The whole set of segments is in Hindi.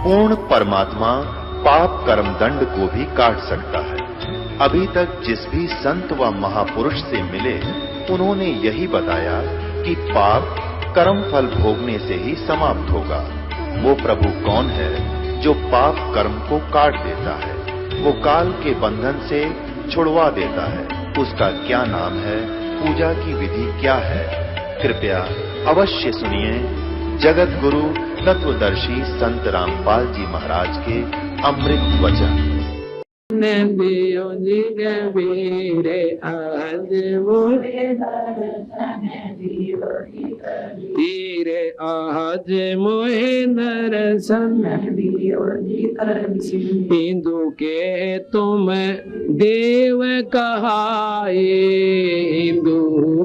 पूर्ण परमात्मा पाप कर्म दंड को भी काट सकता है। अभी तक जिस भी संत व महापुरुष से मिले, उन्होंने यही बताया कि पाप कर्म फल भोगने से ही समाप्त होगा। वो प्रभु कौन है जो पाप कर्म को काट देता है, वो काल के बंधन से छुड़वा देता है? उसका क्या नाम है, पूजा की विधि क्या है? कृपया अवश्य सुनिए जगत गुरु तत्वदर्शी संत रामपाल जी महाराज के अमृत वचन। दियो जी कबीरे आज मोहे धीरे आज मोहे दर्शन हिंदू के तुम देव कहाए, हिंदू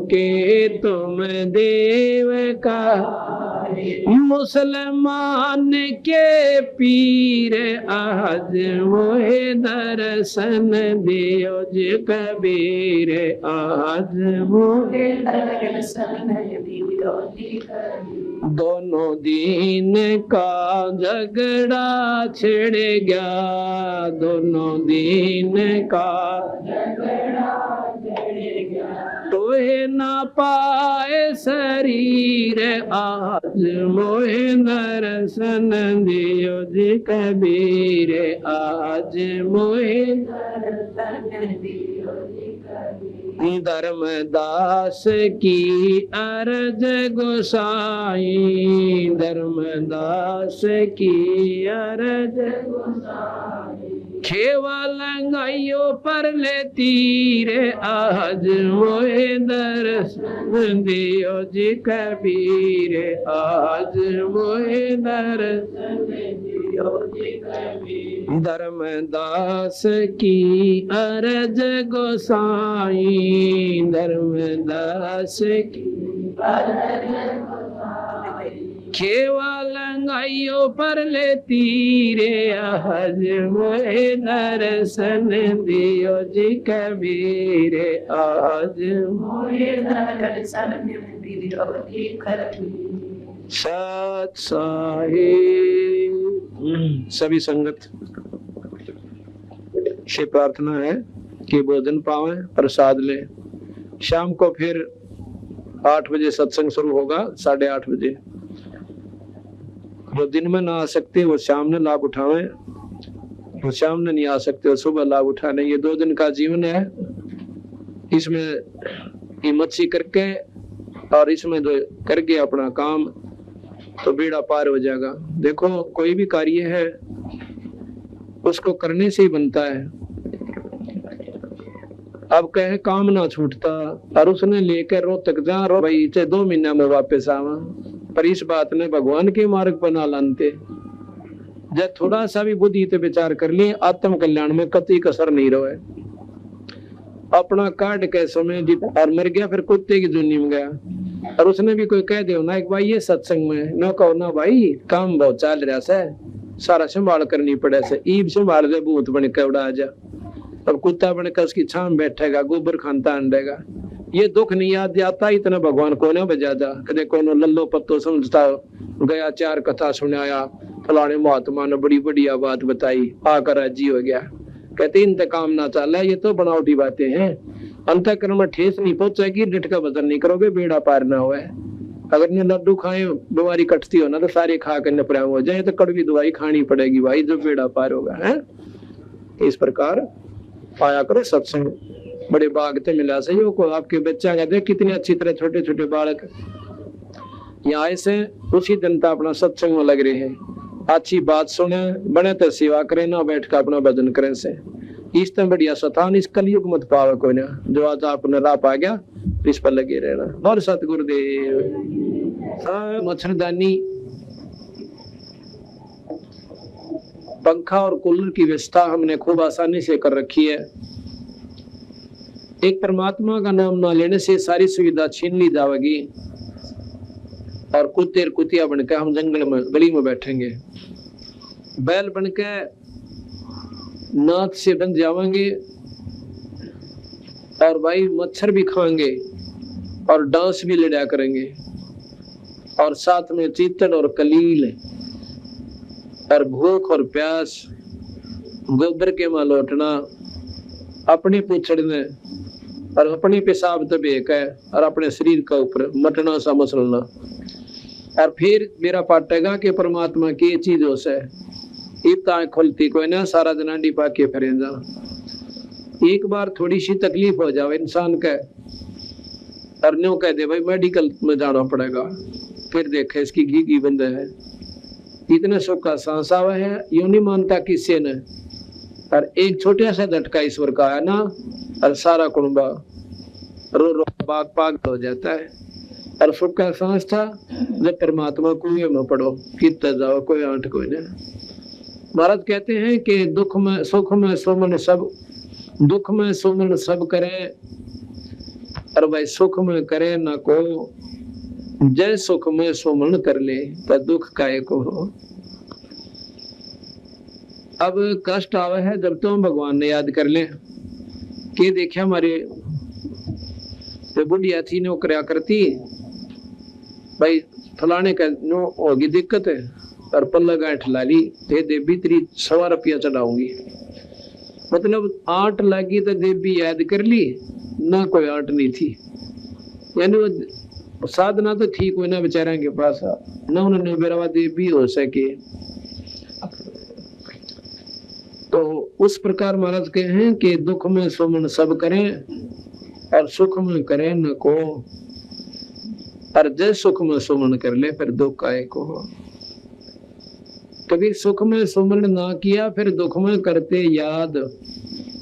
के तुम देव कहाए, मुसलमान के पीर आज मोहे दर्शन दियो जी कबीर आज मोहे दर्शन दियो जी कबीर। दोनों दीन का झगड़ा छिड़ गया, दोनों दीन का झगड़ा छिड़ गया, तोहे ना पाए शरीर आज मोहे दर्शन दियो जी कबीर आज मोहे दर्शन दियो जी कबीर। धर्मदास की अर्ज गोसाई, धर्मदास की अर्ज गोसाई, खेवा लंगाइयो पर ले तीर आज मोहे दर्शन दियो जी कबीर आज मोहे दर्शन दियो जी कबीर। धर्मदास की अर्ज गोसाई, धर्मदास की अर्ज खेवा लंगाइयो पर ले तीरे आज मोहे दर्शन दियो जी कबीर आज मोहे दर्शन दियो जी कबीर। सत साहिब। सभी संगत से प्रार्थना है कि भोजन पावे, प्रसाद ले। शाम को फिर 8 बजे सत्संग शुरू होगा, 8:30 बजे। जो दिन में ना आ सकते वो शाम में लाभ उठावे, वो शाम में नहीं आ सकते वो सुबह लाभ उठाने। ये 2 दिन का जीवन है, इसमें हिम्मत सी करके और इसमें जो करके अपना काम तो बेड़ा पार हो जाएगा। देखो कोई भी कार्य है उसको करने से ही बनता है। अब कहे काम ना छूटता और उसने लेकर रोहतक जा रो भाई 2 महीना में वापस आवा, पर इस बात ने भगवान के मार्ग पर ना लानते। जब थोड़ा सा भी बुद्धि पे विचार कर लिए, आत्म कल्याण में कतई कसर नहीं रहे। अपना काट के समय और मर गया, फिर कुत्ते की जुनी में गया। और उसने भी कोई कह दे ना एक भाई ये सत्संग में न कहो ना भाई काम बहुत चल रहा से, सारा संभाल करनी पड़े से, ईब संभाल दे भूत बन के उड़ा जा। अब कुत्ता बनकर उसकी छाम बैठेगा, गोबर खानता अंडेगा। ये दुख नहीं याद आता, इतना भगवान को न बजादा। कदे को लल्लो पत्तो समझता गया, 4 कथा सुनाया, फलाने महात्मा ने बड़ी बढ़िया बात बताई, आकर राजी हो गया। कहते इंतकाम ना चला, ये तो बनावटी बातें हैं। अंतःकरण में ठेस नहीं पहुंचेगी, डिट का वजन नहीं करोगे, बेड़ा पार ना हुआ। अगर ने लड्डू खाए बीमारी कटती हो ना तो सारे खा कर नपरा हो जाए, तो कड़वी दवाई खानी पड़ेगी भाई, जो बेड़ा पार होगा है। इस प्रकार पाया करो सत्संग, बड़े बागते मिला सहयोग को। आपके बच्चा का देख कितने अच्छी तरह छोटे छोटे बालक यहाँ से उसी जनता अपना सत्संग में लग रहे हैं। अच्छी बात सुने, बने तो सेवा करें, ना बैठ कर अपना भजन करें से। इस तरह बढ़िया स्थान इस कलयुग मत पावे कोई ना। जो आज आपने राह पा गया इस पर लगे रहना। और सतगुरुदेव मच्छरदानी पंखा और कूलर की व्यवस्था हमने खूब आसानी से कर रखी है। एक परमात्मा का नाम ना लेने से सारी सुविधा छीन ली जाएगी और कुत्ते और कुतिया बनकर हम जंगल में गली में बैठेंगे। बैल बनकर नाथ से बन जाएंगे और भाई मच्छर भी खाएंगे और डांस भी लड़ा करेंगे और साथ में चीतन और कलील और भूख और प्यास, गोबर के मां लौटना, अपनी पूछड़ने और अपनी पेशाब दबेक है और अपने शरीर का ऊपर मटना सा मसलना, और फिर मेरा पाटेगा कि परमात्मा की चीज हो से इतना खुलती कोई ना, सारा दिन अंडी पाके फिरेंदा। एक बार थोड़ी सी तकलीफ हो जाए इंसान का और न्यू कह दे भाई मेडिकल में जाना पड़ेगा, फिर देखे इसकी घी की बंद है, इतने सुख का सांस आवा है, यूं नहीं मानता किसी ने। और एक छोटा सा झटका ईश्वर का है ना, और सारा कुंबा रो रो पाग पाग हो जाता है। और सुख का सांस था जब परमात्मा कुएं में पड़ो, कितना जाओ कोई आंट कोई नहीं। महाराज कहते हैं कि दुख में सुख में सुमन सब, दुख में सुमन सब करे, और भाई सुख में करे न को, जय सुख में सुमन कर ले तो दुख काहे को हो। अब कष्ट आवे है जब तुम भगवान ने याद कर ले कि देखिए हमारे तो बुढ़िया थी नो करया करती, भाई फलाने का नो होगी दिक्कत है, और पल्ला गांठ ला ली, दे भीतरी 100 रुपया चढ़ाऊंगी, मतलब आंट लगी तो देवी याद कर ली ना, कोई आंट नहीं थी। यानी वो साधना तो ठीक हुई ना बेचारा के पास, ना उन्होंने बेरावा देवी हो सके। तो उस प्रकार महाराज कहे हैं कि दुख में सुमन सब करें और सुख में करें न को, और जय सुख में सुमन कर ले फिर दुख काहे को हो। कभी सुख में सुमन ना किया फिर दुख में करते याद,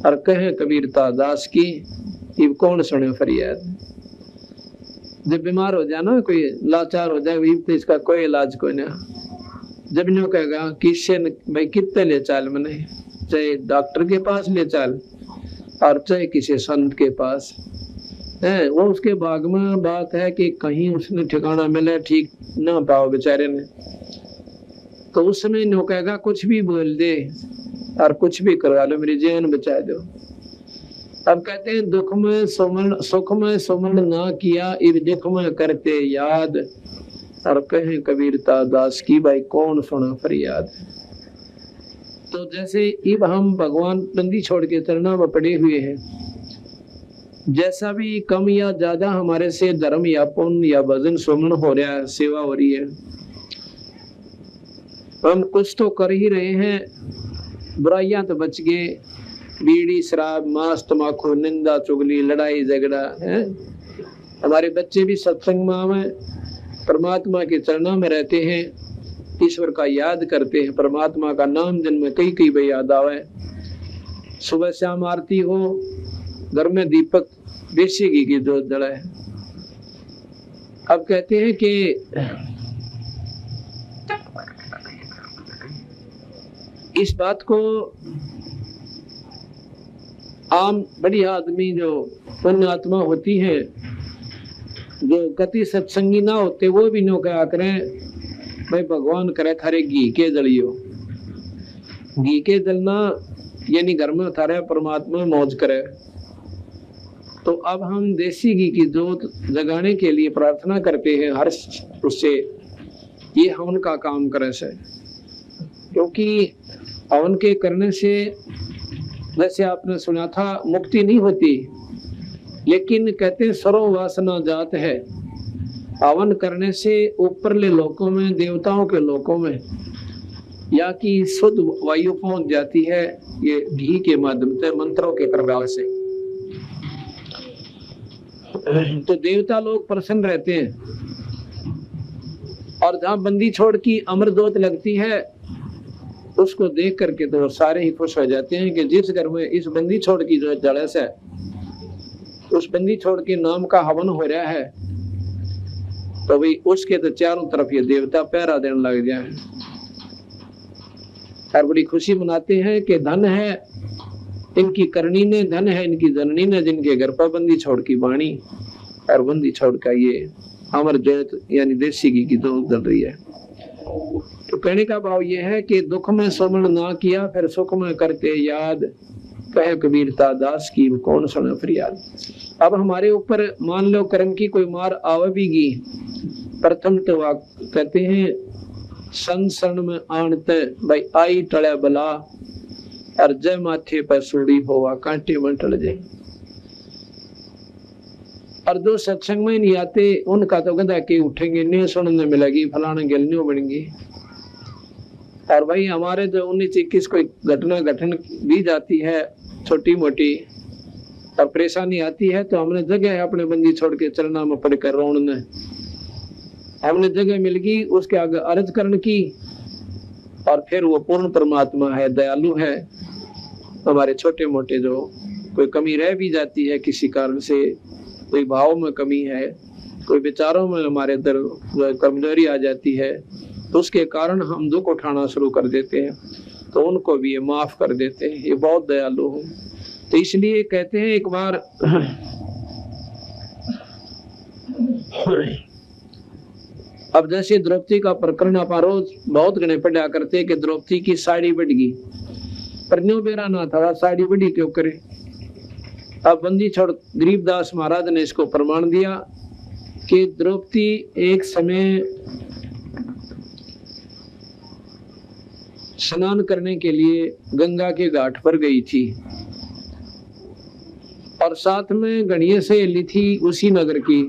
और कहे कबीरता दास की ये कौन सुने फरियाद। जब बीमार हो जाए ना, कोई लाचार हो जाए, तो इसका कोई इलाज कोई ना, जब न्यू कहेगा किससे भाई कितने ले चाल मैंने, चाहे डॉक्टर के पास ले चल और चाहे किसी संत के पास है, वो उसके भाग में बात है कि कहीं उसने ठिकाना मिले ठीक ना पाओ बेचारे ने, तो उस समय नो कहेगा कुछ भी बोल दे और कुछ भी करवा लो, मेरी जान बचा दो। अब कहते हैं दुख में सुमन सुख में सुमन ना किया, इब दुख में करते याद, और कहे कबीरता दास की भाई कौन सुना फरियाद। तो जैसे इब हम भगवान बंदी छोड़ के चरणों में पड़े हुए हैं, जैसा भी कम या ज्यादा हमारे से धर्म या पुण्य या भजन सुमन हो रहा है, सेवा हो रही है, हम कुछ तो कर ही रहे हैं, बुराइयां तो बच गए, बीड़ी शराब मांस तमाकू निंदा चुगली लड़ाई झगड़ा है। हमारे बच्चे भी सत्संग में परमात्मा के चरणों में रहते हैं, ईश्वर का याद करते हैं, परमात्मा का नाम दिन में कई कई बार याद आवे। सुबह शाम आरती हो, घर में दीपक देसी घी की जोत जलाए। अब कहते हैं कि इस बात को आम बड़ी आदमी जो पुण्य आत्मा होती है, जो कति सत्संगी ना होते, वो भी नो क्या करें भाई भगवान करे थारे घी के जलियो। घी के जलना यानी घर में थारे परमात्मा मौज करे। तो अब हम देसी घी की जोत जगाने के लिए प्रार्थना करते हैं हर उससे, ये हवन का काम करे से, क्योंकि हवन के करने से जैसे आपने सुना था मुक्ति नहीं होती, लेकिन कहते सर्व वासना जात है। हवन करने से ऊपरले लोकों में, देवताओं के लोकों में या की शुद्ध वायु पहुंच जाती है, ये घी के माध्यम से, मंत्रों के प्रभाव से। तो देवता लोग प्रसन्न रहते हैं, और जहां बंदी छोड़ की अमर जोत लगती है, उसको देख करके तो सारे ही खुश हो जाते हैं कि जिस घर में इस बंदी छोड़ की जो जड़े से उस बंदी छोड़ के नाम का हवन हो रहा है, तो भाई उसके तो चारों तरफ ये देवता पहरा देने लग जाए, और बड़ी खुशी मनाते हैं कि धन है इनकी करनी ने, धन है इनकी जननी ने, जिनके घर पर बंदी छोड़ की वाणी और बंदी छोड़ का ये अमर जोत यानी देसी घी की जोत जल रही है। तो कहने का भाव ये है कि दुख में सुमन ना किया फिर सुख में करते याद, कहे कबीरता दास की कौन सुने फरियाद। अब हमारे ऊपर मान लो कर्म की कोई मार आवेगी, प्रथम तो कहते हैं संसरण में आणते भाई आई टले बला और जय माथे पर सूड़ी होवा कांटे में टल जाए। और जो सत्संग में नहीं आते उनका तो गदा के उठेंगे, नहीं सुनने मिलेगी, फलाना गिलनियों बनेंगी। और भाई हमारे जो 19-21 कोई घटना घटन भी जाती है छोटी मोटी और परेशानी आती है तो हमने जगह अपने बंदी छोड़ के चलना में पड़कर रोने हमने जगह मिल गई, उसके आगे अर्ज करने की। और फिर वो पूर्ण परमात्मा है, दयालु है। हमारे छोटे मोटे जो कोई कमी रह भी जाती है किसी कारण से, कोई भाव में कमी है, कोई विचारों में हमारे अंदर कमजोरी आ जाती है, तो उसके कारण हम दुख उठाना शुरू कर देते हैं, तो उनको भी ये माफ कर देते हैं। ये बहुत दयालु है। तो इसलिए कहते हैं एक बार अब जैसे द्रौपदी का प्रकरण आप रोज बहुत गणे पढ़ा करते कि द्रौपदी की साड़ी बढ़ गई, पर न्यू बेरा ना था, साड़ी बढ़ी क्यों करे। अब बंदी छोड़ गरीबदास महाराज ने इसको प्रमाण दिया कि द्रौपदी एक समय स्नान करने के लिए गंगा के घाट पर गई थी और साथ में गणिये सहेली थी उसी नगर की।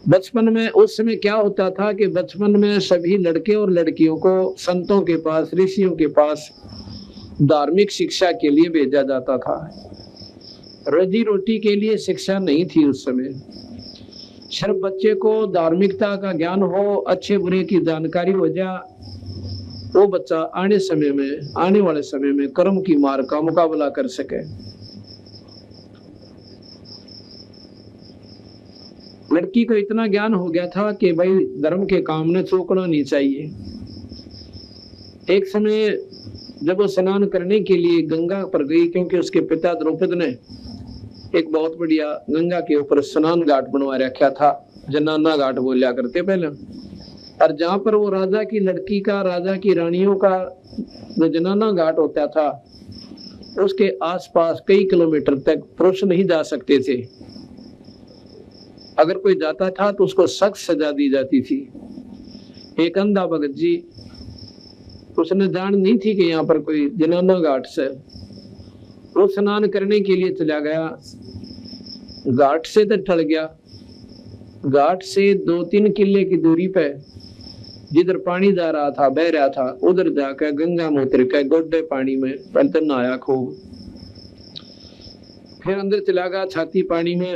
बचपन में उस समय क्या होता था कि बचपन में सभी लड़के और लड़कियों को संतों के पास, ऋषियों के पास धार्मिक शिक्षा के लिए भेजा जाता था। रोजी रोटी के लिए शिक्षा नहीं थी उस समय। सिर्फ बच्चे को धार्मिकता का ज्ञान हो, अच्छे बुरे की जानकारी हो जा, वो बच्चा आने वाले समय में कर्म की मार का मुकाबला कर सके। लड़की को इतना ज्ञान हो गया था कि भाई धर्म के काम में चूकना नहीं चाहिए। एक समय जब वो स्नान करने के लिए गंगा पर गई, क्योंकि उसके पिता द्रौपद ने एक बहुत बढ़िया गंगा के ऊपर स्नान घाट बनवा रखा था, जनाना घाट बोलिया करते पहले। और जहां पर वो राजा की लड़की का, राजा की रानियों का जो जनाना घाट होता था, उसके आसपास कई किलोमीटर तक पुरुष नहीं जा सकते थे। अगर कोई जाता था तो उसको सख्त सजा दी जाती थी। एक अंधा भगत जी, उसने जान नहीं थी कि यहाँ पर कोई जनाना घाट से, वो स्नान करने के लिए चला गया। घाट से तो टल गया, घाट से 2-3 किले की दूरी पे जिधर पानी जा रहा था, बह रहा था, उधर जाकर गंगा में उतर के गोड्डे पानी में पहले नहाया खूब। फिर अंदर चला गया छाती पानी में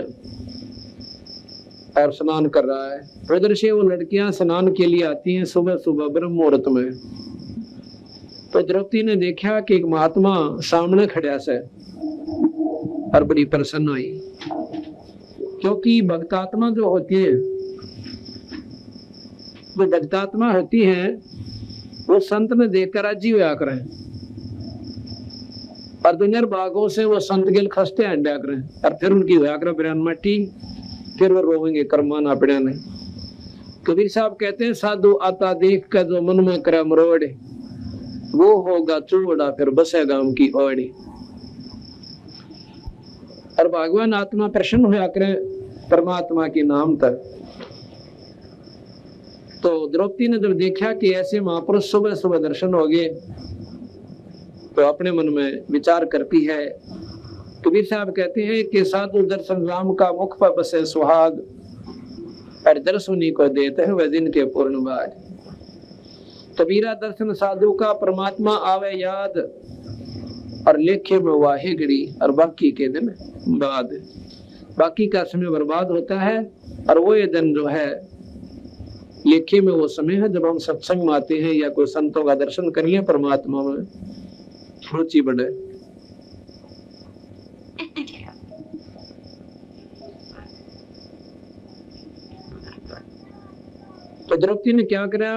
और स्नान कर रहा है। उधर से वो लड़कियां स्नान के लिए आती हैं सुबह सुबह ब्रह्म मुहूर्त में। तो द्रौपदी ने देखा कि एक महात्मा सामने खड़ा से और बड़ी प्रसन्न हुई, क्योंकि भक्तात्मा जो होती है, वो भक्तात्मा होती है, वो संत ने देखकर राजी हुआ करें और दुनिया भागों से वो संत गिल खसते अंडा करें और फिर उनकी हुआ करें बिरान मट्टी, फिर वो रोवेंगे कर्माना पड़ा नहीं। कबीर साहब कहते हैं साधु आता देख कर जो मन में करे मरोड़े, वो होगा चूड़ा फिर बसेगा उनकी ओड़ी। और भगवान आत्मा प्रसन्न हुआ करे परमात्मा के नाम तक। तो द्रौपदी ने जब देखा कि ऐसे महापुरुष सुबह सुबह दर्शन हो गए, तो अपने मन में विचार करती है। कबीर साहब कहते हैं कि साधु दर्शन राम का मुख पर बसे सुहाग, और दर्शनी को देते हैं वह दिन के पूर्ण भाग। कबीरा दर्शन साधु का परमात्मा आवे याद, और लेखे में वाहे घड़ी और बाकी के दिन बाद। बाकी का समय बर्बाद होता है और वो ये दिन जो है लेखे में वो समय है जब हम सत्संग में आते हैं या कोई संतों का दर्शन कर लिया, परमात्मा में रुचि बढ़े। तो द्रौपदी ने क्या करा,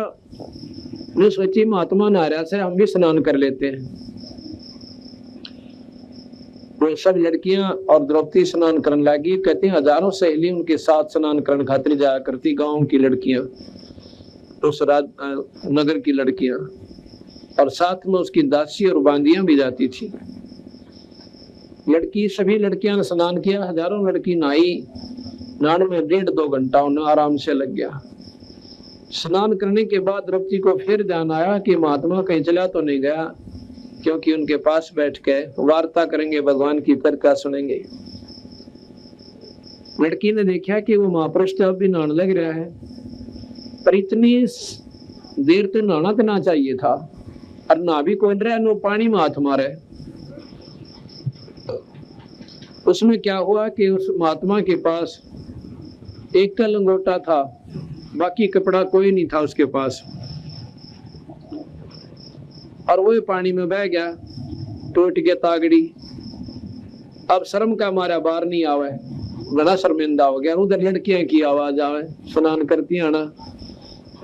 ने सोची महात्मा नारा से हम भी स्नान कर लेते हैं। वो सब लड़कियां और द्रौपदी स्नान करने लगी। कहते हैं हजारों सहेली उनके साथ स्नान करने खातिर जाया करती, गांव की लड़कियां, उस नगर की लड़कियां, और साथ में उसकी दासी और बांदियां भी जाती थी। लड़की सभी लड़कियां ने स्नान किया, हजारों लड़की नहाई। नहाने में 1.5-2 घंटा उन्हें आराम से लग गया। स्नान करने के बाद द्रौपदी को फिर ध्यान आया कि महात्मा कहीं चला तो नहीं गया, क्योंकि उनके पास बैठ के वार्ता करेंगे, भगवान की कथा सुनेंगे। लड़की ने देखा कि वो महापुरुष तो अब भी नहाने लग रहा है, पर इतनी देर तो नहाना तो ना चाहिए था, और ना भी कोई रहा, नो पानी में हाथ मारे। उसमें क्या हुआ कि उस महात्मा के पास एक का लंगोटा था, बाकी कपड़ा कोई नहीं था उसके पास, और वो पानी में बह गया, टूट गया तागड़ी। अब शर्म का मारा बाहर नहीं आवे, बड़ा शर्मिंदा हो गया। उधर लड़कियां की आवाज आवे, स्नान करती आना,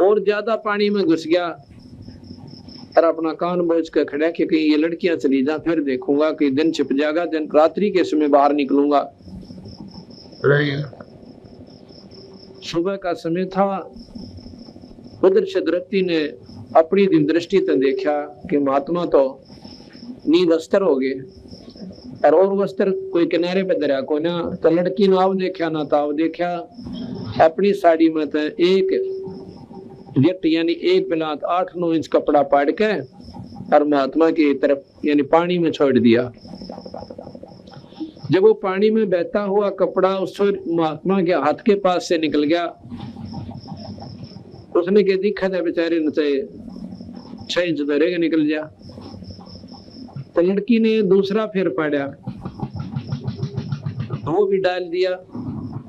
और ज्यादा पानी में घुस गया, और अपना कान बोझ कर खड़ा कि कहीं ये लड़कियां चली जा, फिर देखूंगा कि दिन छिप जाएगा, दिन रात्रि के समय बाहर निकलूंगा। सुबह का समय था। उधर से द्रौपदी ने अपनी दिन दृष्टि से देखा कि महात्मा तो नींद अस्तर हो गए, और वस्त्र कोई किनारे पे दरिया को ना, तो लड़की ने अब देखा ना ताव देखा, अपनी साड़ी में तो एक जट यानी एक बिलात 8-9 इंच कपड़ा पाड़ के और महात्मा की तरफ यानी पानी में छोड़ दिया। जब वो पानी में बहता हुआ कपड़ा उस महात्मा के हाथ के पास से निकल गया, उसने के दिखा था बेचारे न 6 इंच दरेगा निकल गया। तो लड़की ने दूसरा फिर पाड़ा, वो भी डाल दिया,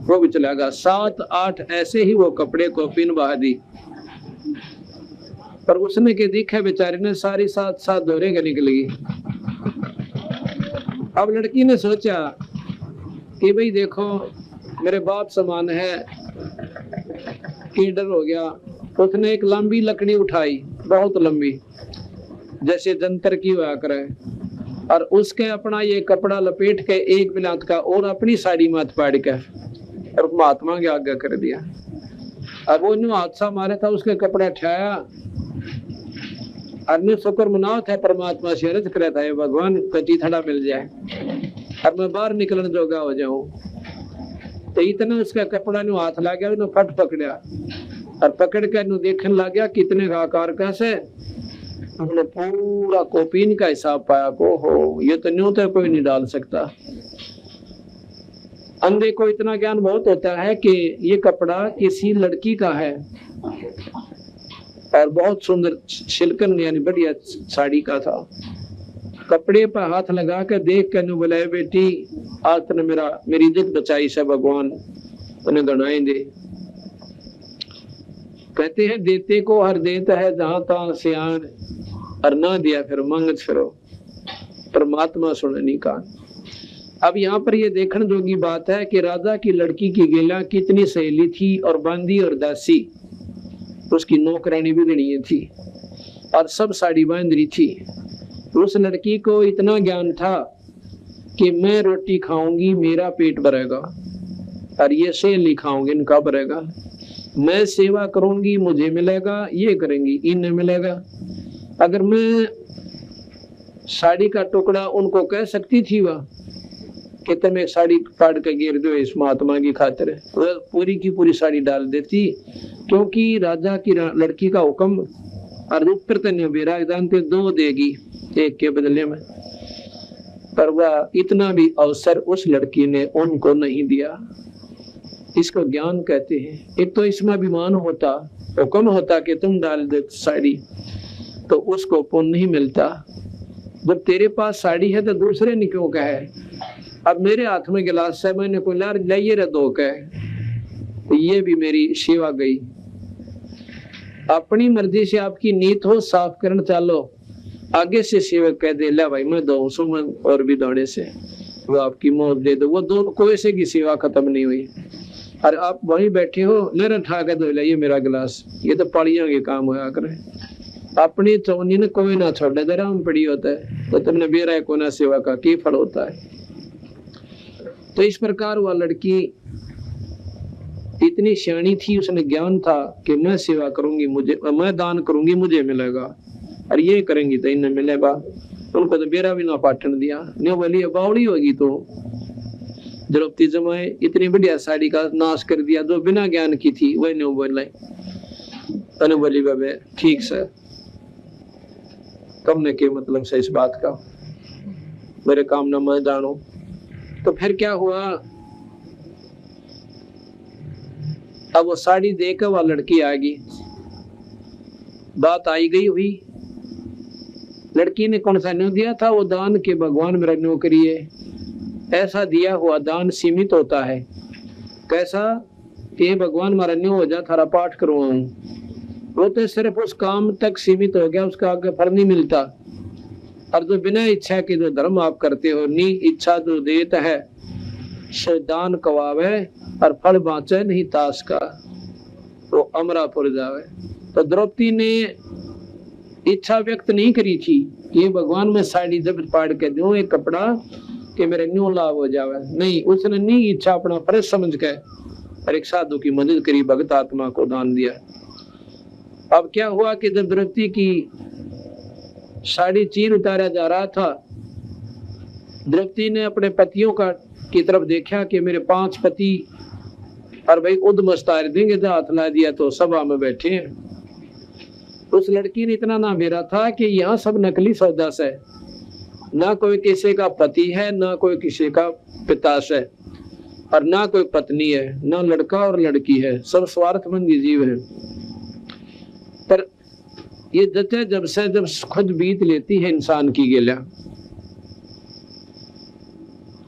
वो भी चला गया। 7-8 ऐसे ही वो कपड़े को पिन बहा दी, पर उसने के दिखा बेचारे ने सारी 7 दौरेगा निकल गई। अब लड़की ने सोचा कि भाई देखो मेरे बाप समान है, कि डर हो गया। उसने एक लंबी लकड़ी उठाई, बहुत लंबी, जैसे जंतर की हुआ करे, और उसके अपना ये कपड़ा लपेट के एक बिलात का और अपनी साड़ी में पाड़ के और महात्मा के आगे कर दिया। अब वो हादसा मारा था, उसके कपड़ा उठाया, अन्य शुक्र मनाओ था, परमात्मा से अर्ज करे था भगवान कची थड़ा मिल जाए और मैं बाहर निकलने जोगा हो जाऊं। तो इतना उसका कपड़ा नु हाथ ला गया, फट पकड़ा और पकड़ कर नु देखने लग गया कितने का आकार का से। हमने पूरा कोपीन का हिसाब पाया को हो, ये तो न्यू तो कोई नहीं डाल सकता। अंधे को इतना ज्ञान बहुत होता है कि ये कपड़ा किसी लड़की का है और बहुत सुंदर सिल्कन यानी बढ़िया साड़ी का था। कपड़े पर हाथ लगा कर देख कर बोला बेटी आज तने मेरी इज्जत बचाई से भगवान उन्हें गणाए दे। कहते हैं देते को हर देता है जहां तहां सियान, और ना दिया फिर मांगत फिरो, परमात्मा सुननी का। अब यहाँ पर ये देखने जोगी बात है कि राजा की लड़की की गेला कितनी सहेली थी, और बांदी और दासी उसकी नौकरानी भी गणी थी, और सब साड़ी बांध रही थी। उस लड़की को इतना ज्ञान था कि मैं रोटी खाऊंगी मेरा पेट भरेगा, और ये सहेली खाऊंगी इनका भरेगा। मैं सेवा करूंगी मुझे मिलेगा, ये करेंगी इन्हें मिलेगा। अगर मैं साड़ी का टुकड़ा उनको कह सकती थी वह कि तुम्हें साड़ी फाड़ के गिर दो इस महात्मा की खातिर, वह पूरी की पूरी साड़ी डाल देती, क्योंकि राजा की लड़की का हुक्म और ऊपर तने जानते 2 देगी एक के बदले में। पर वह इतना भी अवसर उस लड़की ने उनको नहीं दिया। इसको ज्ञान कहते हैं। एक तो इसमें अभिमान होता, हुक्म होता कि तुम डाल दे साड़ी, तो उसको पुण्य नहीं मिलता। जब तेरे पास साड़ी है तो दूसरे ने क्यों कहे। अब मेरे हाथ में गिलास है, मैंने कोई लार लाइए रे 2 कहे, तो ये भी मेरी सेवा गई। अपनी मर्जी से आपकी नीयत हो साफ करना चालो, आगे से सेवक कह दे ला भाई मैं 2 सुमन और भी दौड़े से वो आपकी मौत दे दो, वो 2 कोई से की सेवा खत्म नहीं हुई। और आप वहीं बैठे हो मेरा ठा के दो ये मेरा गिलास, ये तो पड़ियों के काम होया करे। अपनी चौनी ने कोई ना छोड़े दे राम पड़ी होता है, तो तुमने बेरा को ना सेवा का की फल होता है। तो इस प्रकार वह लड़की इतनी सियाणी थी, उसने ज्ञान था कि मैं सेवा करूंगी मुझे, मैं दान करूंगी मुझे मिलेगा, और ये करेंगी तो इन्हें मिलेगा। उनको तो बेरा भी ना पाटन दिया, न्यू बोली बावड़ी होगी तो द्रौपदी जमाए इतनी बढ़िया साड़ी का नाश कर दिया जो बिना ज्ञान की थी, वह न्यू बोले। तने बोली बाबे ठीक से तुमने के मतलब से इस बात का मेरे काम न मैं जानो। तो फिर क्या हुआ, अब वो साड़ी देकर वह लड़की आ गई, बात आई गई हुई। लड़की ने कौन सा न्यू दिया था, वो दान के भगवान मेरा न्यू करिए। ऐसा दिया हुआ दान सीमित होता है। कैसा कि भगवान मारा न्यू हो जा, थारा पाठ करवाऊं, वो तो सिर्फ उस काम तक सीमित हो गया, उसका आगे फल नहीं मिलता। और जो बिना इच्छा के जो धर्म आप करते हो, नी इच्छा जो देता है सो दान कवावे और फल बाँचे नहीं ताश का, वो अमरापुर जावे। तो द्रौपदी ने इच्छा व्यक्त नहीं करी थी कि भगवान में साड़ी जब पाड़ के दूं एक कपड़ा कि मेरे न्यू लाभ हो जावे, नहीं, उसने नहीं इच्छा अपना फर्ज समझ के और एक साधु की मदद करी, भगत आत्मा को दान दिया। अब क्या हुआ कि जब द्रौपदी की साड़ी चीर उतारा जा रहा था, द्रौपदी ने अपने पतियों का की तरफ देखा कि मेरे 5 पति और भाई उद्मस्तार देंगे, तो हाथ ला दिया तो सभा में बैठे हैं। उस लड़की ने इतना ना मेरा था कि यहाँ सब नकली सौदा से, ना कोई किसी का पति है, ना कोई किसी का पिता से, और ना कोई पत्नी है, ना लड़का और लड़की है, सब स्वार्थमंदी जीव है। पर ये जते जब से जब खुद बीत लेती है इंसान की गेला,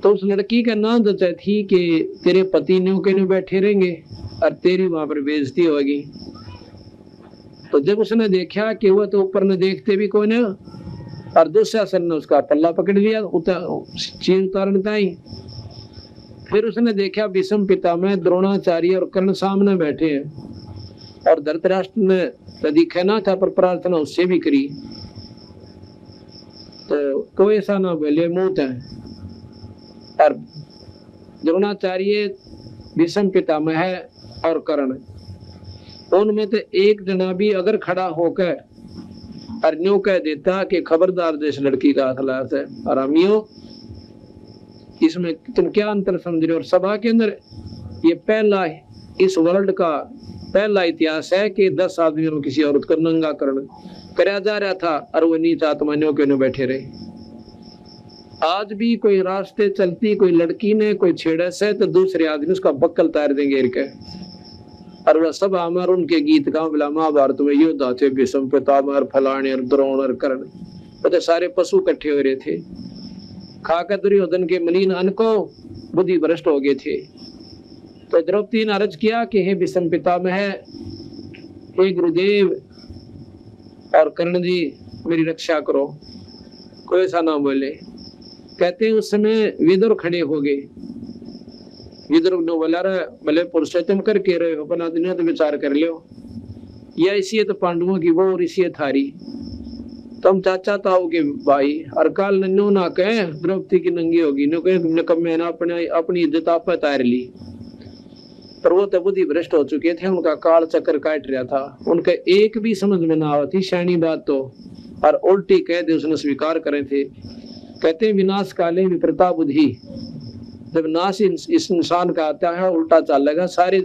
तो उस लड़की का नाम जचा थी कि तेरे पति ने के बैठे रहेंगे और तेरी वहां पर बेइज्जती होगी। तो जब उसने देखा कि वह तो ऊपर ने देखते भी कोई नहीं, और दुशासन ने उसका पल्ला पकड़ लिया चीर उतारने ताई। फिर उसने देखा भीष्म पितामह, द्रोणाचार्य और कर्ण सामने बैठे हैं, और धृतराष्ट्र ने यदि कहना था पर प्रार्थना उससे भी करी, तो कोई ऐसा ना बोले मुंह है। और द्रोणाचार्य, भीष्म पितामह और कर्ण, उनमें तो एक जना भी अगर खड़ा होकर और न्यू कह देता कि खबरदार जिस लड़की का हाथ है, आरामियों इसमें तुम क्या अंतर समझ रहे हो। और सभा के अंदर ये पहला इस वर्ल्ड का पहला इतिहास है कि 10 आदमियों में किसी औरत का नंगा करण कराया जा रहा था और वो नीच आत्मानियों के बैठे रहे। आज भी कोई रास्ते चलती कोई लड़की ने कोई छेड़ा से तो दूसरे आदमी उसका बक्कल तार देंगे घेर के, और वह सब अमर उनके गीत गाँव बिला महाभारत में योद्धा थे, भीष्म पितामह, फलाने और द्रोण और कर्ण, वो सारे पशु इकट्ठे हो रहे थे। खाकर दुर्योधन के मलिन अन्न को बुद्धि भ्रष्ट हो गए थे। तो द्रौपदी ने अर्ज किया कि हे भीष्म पितामह, हे गुरुदेव और कर्ण जी मेरी रक्षा करो। कोई ऐसा ना बोले। कहते उस समय विदुर खड़े हो गए। विदुर ने बोला भले पुरुषोत्तम करके रहे हो, अपना दुनिया तो विचार कर लो, या इसी तो पांडवों की वो और इसी थारी, तुम चाचा ताऊ के भाई, और काल नन्नू ना कहे द्रौपदी की नंगी होगी, नो कहे तुमने कब मैंने अपनी इज्जत आप तार ली। पर वो तो बुद्धि भ्रष्ट हो चुके थे, उनका काल चक्कर काट रहा था, उनके एक भी समझ में ना आती शानी बात तो, और उल्टी कह दे उसने स्वीकार करे थे। कहते विनाश काले विप्रता बुद्धि, जब नाश इस इंसान का आता है उल्टा चलेगा, सारे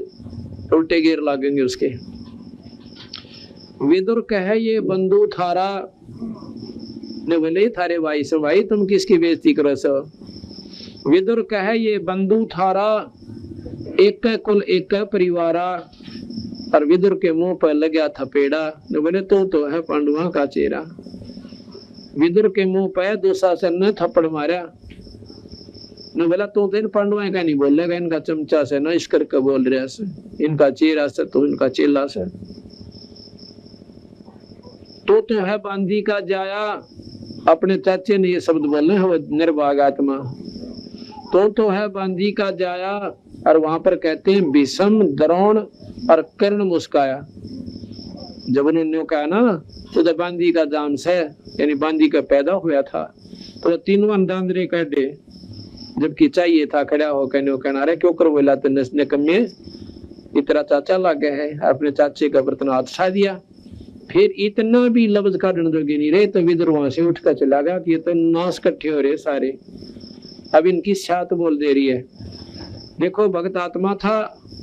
उल्टे गिर लगेंगे उसके। विदुर कहे ये बंधु थारा ने बोले थारे भाई से, भाई तुम किसकी बेइज्जती करो सो। विदुर कहे ये बंधु थारा एक कुल एक परिवारा, और विदुर के मुंह पर लगा थपेड़ा, ने बोले तो है पांडुआ का चेहरा। विदुर के मुंह पर दुशासन ने थप्पड़ मारा, ने बोला तो इन पांडुआ का नहीं बोलेगा, इनका चमचा से ना इस करके बोल रहा से, इनका चेहरा से तो इनका चेला से। तो है बांधी का जाया, अपने चाचे ने ये शब्द बोले हैं निर्भाग आत्मा, तो है बांधी का जाया। और वहां पर कहते हैं भीष्म, द्रोण और कर्ण मुस्काया। जब उन्होंने कहा ना तो बांधी का जाम से, यानी बांधी का पैदा हुआ था, तो तीनों अंदांद्रे कह दे, जबकि चाहिए था खड़ा हो कहना अरे क्यों कर बोला तो नसने कमे इतना चाचा लगे है, अपने चाचे का बर्तन हाथ छा दिया। फिर इतना भी लफ्ज काटने जोगे नहीं रहे, तो विदुर वहां से उठकर चला गया कि ये तो नाश इकट्ठे हो रहे सारे, अब इनकी छात बोल दे रही है। देखो भगत आत्मा था,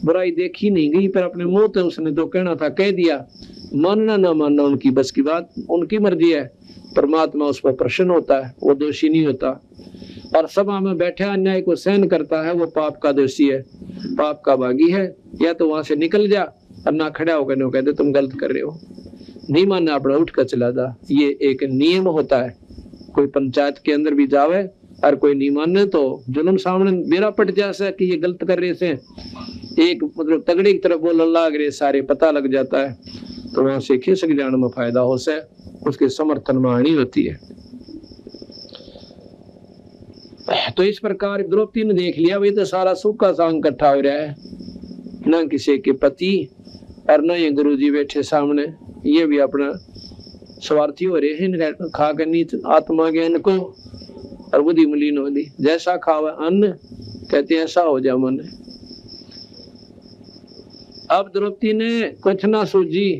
बुराई देखी नहीं गई, पर अपने मुंह तो उसने तो कहना था कह दिया, मानना ना मानना उनकी बस की बात, उनकी मर्जी है। परमात्मा उस पर प्रसन्न होता है, वो दोषी नहीं होता। और सभा में बैठे अन्याय को सहन करता है, वो पाप का दोषी है, पाप का भागी है। या तो वहां से निकल जा और ना खड़ा होकर नहीं कहते तुम गलत कर रहे हो, नहीं मानना अपना उठ कर चला जा। ये एक नियम होता है। कोई पंचायत के अंदर भी जावे और कोई नहीं माने तो जुल्म सामने मेरा पट जाए कि ये गलत कर रहे से, एक मतलब तगड़े की तरफ बोलने लग रहे, सारे पता लग जाता है, तो वहां से खिसक जाने में फायदा हो से, उसके समर्थन में हानि होती है। तो इस प्रकार द्रौपदी ने देख लिया भाई तो सारा सुख का सांग इकट्ठा हो रहा है, न किसी के पति और न ये गुरुजी बैठे सामने, ये भी अपना स्वार्थी हो रहे हैं, खा कर नीच आत्मा ज्ञान को और बुद्धि मलिन हो ली। जैसा खावा अन्न कहते ऐसा हो जा मन। अब द्रौपदी ने कुछ ना सूझी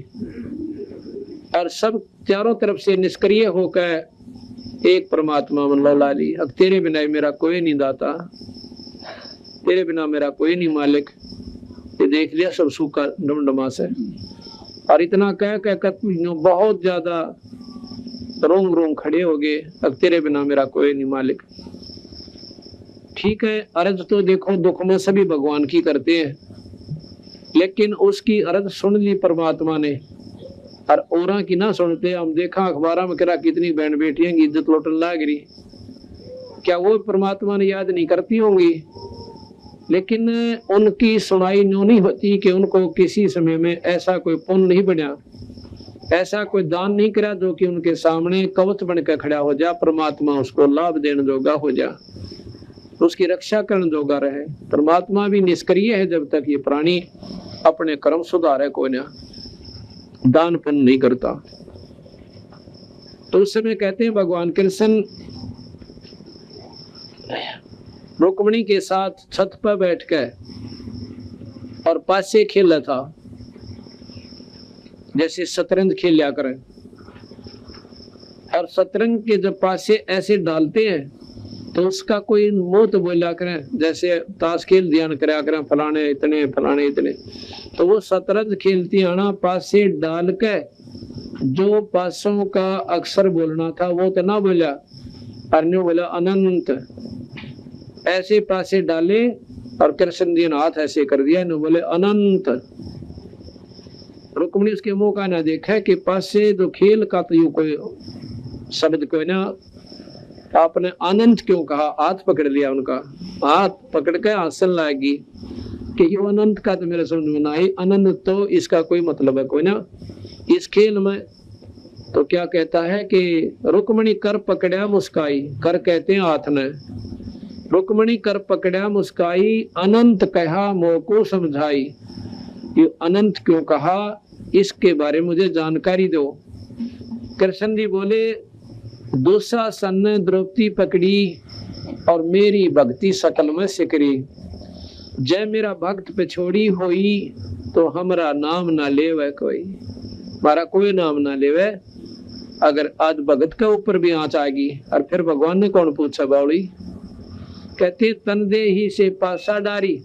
और सब चारों तरफ से निष्क्रिय होकर एक परमात्मा मन लौला ली। अब तेरे बिना मेरा कोई नहीं दाता, तेरे बिना मेरा कोई नहीं मालिक। ये देख लिया सब सूखा डमडमा से, और इतना कह बहुत ज्यादा रोम रोम खड़े हो गए। अब तेरे बिना मेरा कोई नहीं मालिक। ठीक है, अर्ज तो देखो दुख में सभी भगवान की करते हैं, लेकिन उसकी अर्ज सुन ली परमात्मा ने और औरा की ना सुनते। हम देखा अखबार में करा कितनी बहन बेटियां की इज्जत लौटन लाग रही, क्या वो परमात्मा ने याद नहीं करती होंगी? लेकिन उनकी सुनाई न्यों नहीं होती कि उनको किसी समय में ऐसा कोई पुण्य नहीं बना, ऐसा कोई दान नहीं करा जो कि उनके सामने कवच बनकर खड़ा हो जा, परमात्मा उसको लाभ देने जोगा हो जा, उसकी रक्षा करने जोगा रहे। परमात्मा भी निष्क्रिय है जब तक ये प्राणी अपने कर्म सुधारे को ना दान पुण्य नहीं करता। तो उस समय कहते हैं भगवान कृष्ण रुक्मिणी के साथ छत पर बैठकर और पासे खेला था, जैसे शतरंज खेल लिया करें। और शतरंज के जब पासे ऐसे डालते हैं तो उसका कोई मुंह तो बोला करें, जैसे ताश खेल ध्यान करा करें फलाने इतने फलाने इतने। तो वो शतरंज खेलती आना पासे डाल के जो पासों का अक्षर बोलना था वो तो ना बोला, और बोला अनंत। ऐसे पासे डाले और कृष्ण जी ने हाथ ऐसे कर दिया, न बोले अनंत। रुक्मिणी उसके मुंह का ना देखा कि पासे जो खेल का तो यूं कोई शब्द कोई ना, आपने अनंत क्यों कहा? हाथ पकड़ लिया उनका, हाथ पकड़ के हंसन लगी कि ये अनंत का तो मेरे समझ में ना आई। अनंत तो इसका कोई मतलब है कोई ना इस खेल में। तो क्या कहता है कि रुक्मिणी कर पकड़ा मुस्काई, कर कहते हैं हाथ ने, रुक्मिणी कर पकड़ा मुस्काई, अनंत कहा मोह को समझाई। ये अनंत क्यों कहा इसके बारे में मुझे जानकारी दो। कृष्ण जी बोले दुशासन ने द्रौपदी पकड़ी और मेरी भक्ति सकल में सिकरी। जय मेरा भक्त पे छोड़ी होई तो हमारा नाम ना लेवे कोई, हमारा कोई नाम ना लेवे। अगर आज भगत के ऊपर भी आंच आएगी और फिर भगवान ने कौन पूछा बावड़ी? कहते तन दे ही से पासा डारी,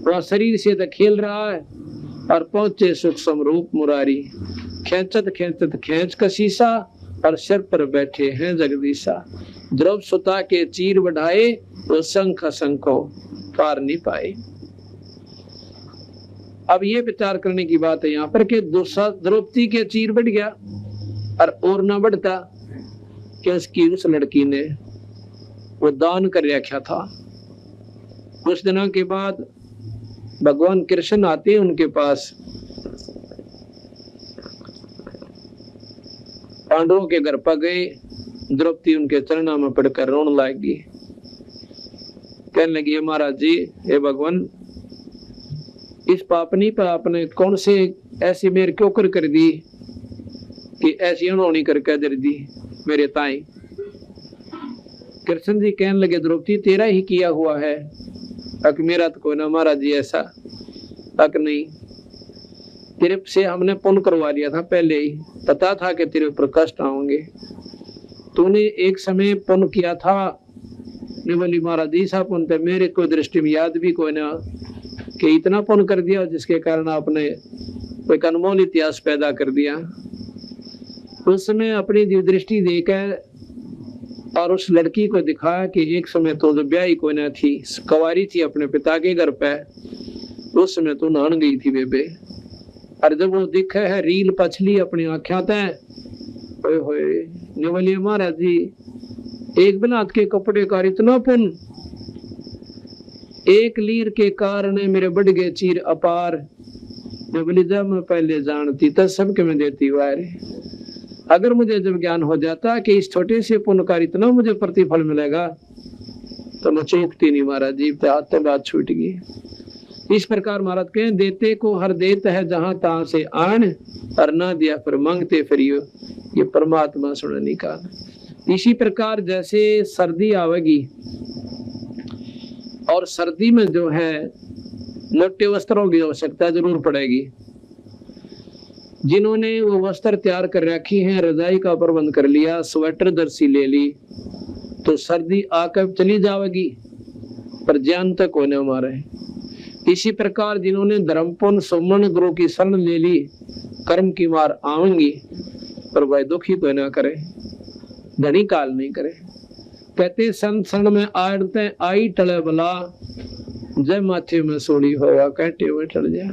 वह शरीर से तो खेल रहा है और पहुंचे सुख समरूप मुरारी। खेचत खेचत खेच का शीशा और सिर पर बैठे हैं जगदीशा। द्रव सुता के चीर बढ़ाए तो शंख शंखो पार नहीं पाए। अब ये विचार करने की बात है यहाँ पर कि द्रौपदी के चीर बढ़ गया और ना बढ़ता कि उसकी उस लड़की ने वो दान कर रखा था। कुछ दिनों के बाद भगवान कृष्ण आते हैं उनके पास, पांडवों के घर पर गए। द्रौपदी उनके चरणों में पड़कर रोने लगी, कहने लगी महाराज जी, हे भगवान, इस पापनी पर आपने कौन से ऐसी मेरे क्यों कर दी कि ऐसी अनहोनी करके दे दी मेरे ताई। कृष्ण जी कहने लगे द्रौपदी तेरा ही किया हुआ है, अक मेरा तो कोई ना महाराज जी ऐसा तक नहीं। तेरे से हमने पुण्य करवा लिया था, पहले ही पता था कि तेरे ऊपर कष्ट आएंगे। तूने एक समय पुण्य किया था, बोली महाराज जी सा पुण्य तो मेरे को दृष्टि में याद भी कोई ना कि इतना पुण्य कर दिया जिसके कारण आपने एक अनमोल इतिहास पैदा कर दिया। उसने अपनी दृष्टि देकर और उस लड़की को दिखाया कि एक समय तो जो ब्याही कोई न थी, कुंवारी थी अपने पिता के घर पे, उस समय तो नहान गई थी बेबे। और जब वो दिखे है रील पछली अपनी आँखें तय, बोलिए महाराज जी एक बिलात के कपड़े का इतना पुन, एक लीर के कारण मेरे बढ़ गए चीर अपार। बोली जब मैं पहले जानती तब सबके मैं देती वारे। अगर मुझे जब ज्ञान हो जाता कि इस छोटे से पुण्य का इतना मुझे प्रतिफल मिलेगा तो मैं चूकती नहीं महाराज जी, हाथ बात छूट गई। इस प्रकार महाराज कहें देते को हर देत है जहां तहां से आन, और ना दिया फिर मांगते फिरियो, ये परमात्मा सुनने का। इसी प्रकार जैसे सर्दी आवेगी और सर्दी में जो है मोटे वस्त्रों की आवश्यकता जरूर पड़ेगी। जिन्होंने वो वस्त्र तैयार कर रखी हैं, रजाई का प्रबंध कर लिया, स्वेटर दर्सी ले ली, तो सर्दी आकर चली जाएगी पर ज्ञान तक होने हमारे। इसी प्रकार जिन्होंने धर्मपुन सुमन गुरु की शरण ले ली, कर्म की मार आवेंगी पर वह दुखी तो न करे, धनी काल नहीं करे। कहते संत शरण में आड़ते आई टले बला, जय माथे में सोड़ी होगा कहते हुए टल जा।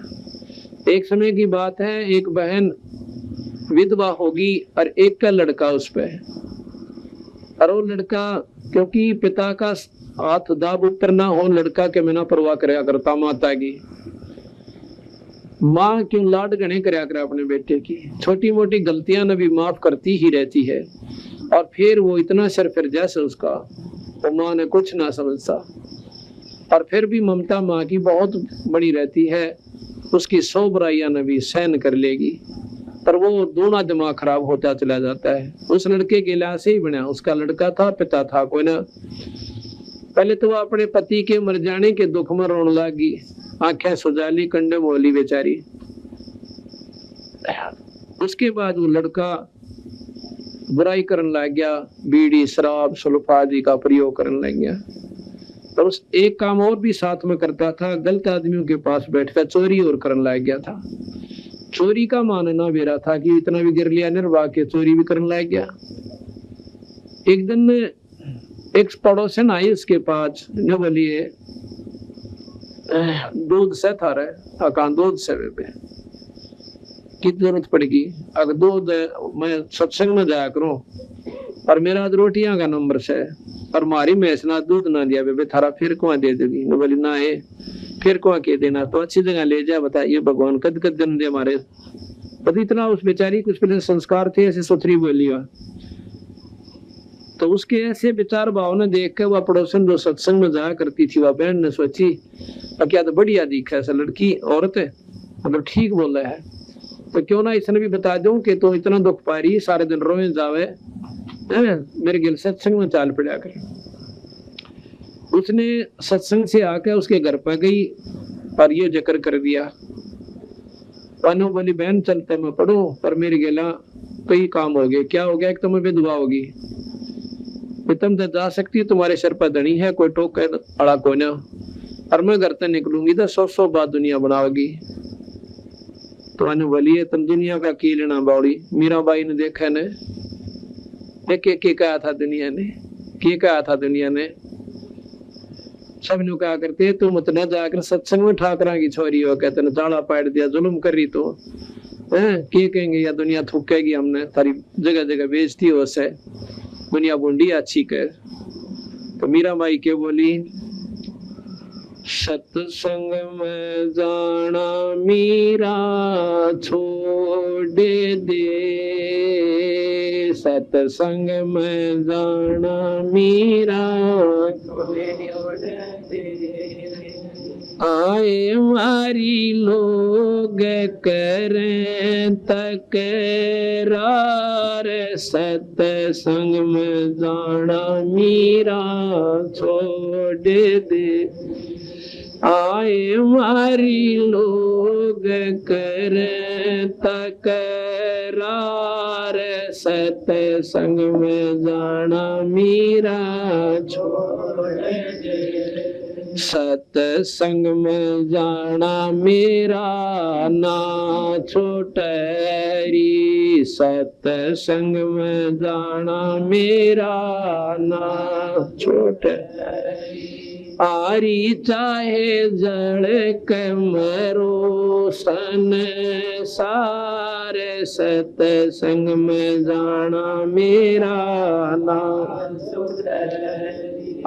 एक समय की बात है, एक बहन विधवा होगी और एक का लड़का उस पे, और वो लड़का क्योंकि पिता का हाथ दाब ऊपर ना हो, लड़का के बिना परवाह कराया करता माता की। माँ क्यों लाड गणे कराया करे अपने बेटे की, छोटी मोटी गलतियां न भी माफ करती ही रहती है, और फिर वो इतना सर फिर जैसे उसका, तो माँ ने कुछ ना समझता, और फिर भी ममता माँ की बहुत बड़ी रहती है, उसकी 100 बुराइयां न भी सहन कर लेगी, पर वो दोनों दिमाग खराब होता चला जाता है। उस लड़के के लिहाज से ही बना, उसका लड़का था, पिता था कोई ना। पहले तो वो अपने पति के मर जाने के दुख में रोने लगी, आंखें सुजाली, कंडे मोली बेचारी। उसके बाद वो लड़का बुराई करने लग गया, बीड़ी शराब सुल्फा आदि का प्रयोग करने लग गया। और उस एक काम और भी साथ में करता था, गलत आदमियों के पास बैठकर चोरी और करने लग गया था। चोरी का मानना मेरा था कि इतना भी गिर लिया निर्वाह के चोरी भी करने लग गया। एक दिन एक पड़ोसन आई उसके पास, न बोलिए दूध से था रहे अकान दूध से पे की जरूरत पड़ेगी, अगर दूध मैं सत्संग में जाया करूं और मेरा रोटियां का नंबर से और मारी मैस ना दूध ना दिया बेबे थारा फिर कुआ दे देगी। न बोली ना है फिर कुआ के देना, तो अच्छी जगह ले जा, बताइए भगवान कद कद जन्म दे हमारे। पता इतना उस बेचारी कुछ पहले संस्कार थे, ऐसे सुथरी बोली। तो उसके ऐसे विचार भावना देख कर वह पड़ोसन जो सत्संग में जाया करती थी, वह बहन ने सोची क्या तो बढ़िया दिखा ऐसा लड़की औरत है, मतलब ठीक बोल रहा है, तो क्यों ना इसने भी बता दूं कि तो इतना दुख पा रही, सारे दिन रोए जावे, मेरे गिल सत्संग में चाल पड़ा कर। उसने सत्संग से आकर उसके घर पर गई और ये जिक्र कर दिया। पानो बोली बहन चलते मैं पढ़ू, पर मेरे गिला कई काम हो गए। क्या हो गया? एक तो मैं विधवा होगी, तुम तो जा सकती है, तुम्हारे सर पर धनी है, कोई टोक अड़ा को ना, और मैं घर से निकलूंगी तो 100 बात दुनिया बनाओगी। तो अनु बोलिए तुम दुनिया का की लेना बाउड़ी। मीराबाई ने देखा ने के कहा था दुनिया ने, के कहा था दुनिया ने, सब नु कहा करते तुम मत न जाकर सत्संग में ठाकरा की छोरी हो, कहते न जाड़ा पाड़ दिया, जुल्म कर रही तो के कहेंगे या दुनिया थूकेगी, हमने तारी जगह जगह बेइज्जती हो से, दुनिया बुंडी अच्छी कर। तो मीराबाई के बोली सत्संग में जाना मीरा छोड़ दे, सत्संग में जाना मीरा आए मारी लोग करें तकरार, सत्संग में जाना मीरा छोड़ दे, आए मारी लोग करें तकरार, सत्संग में जाना मीरा सत्संग में जाना मेरा ना छोटरी सत्संग में जाना मेरा ना छोटरी आरी चाहे जड़ कमरो सन सारे सत्संग में जाना मेरा नाम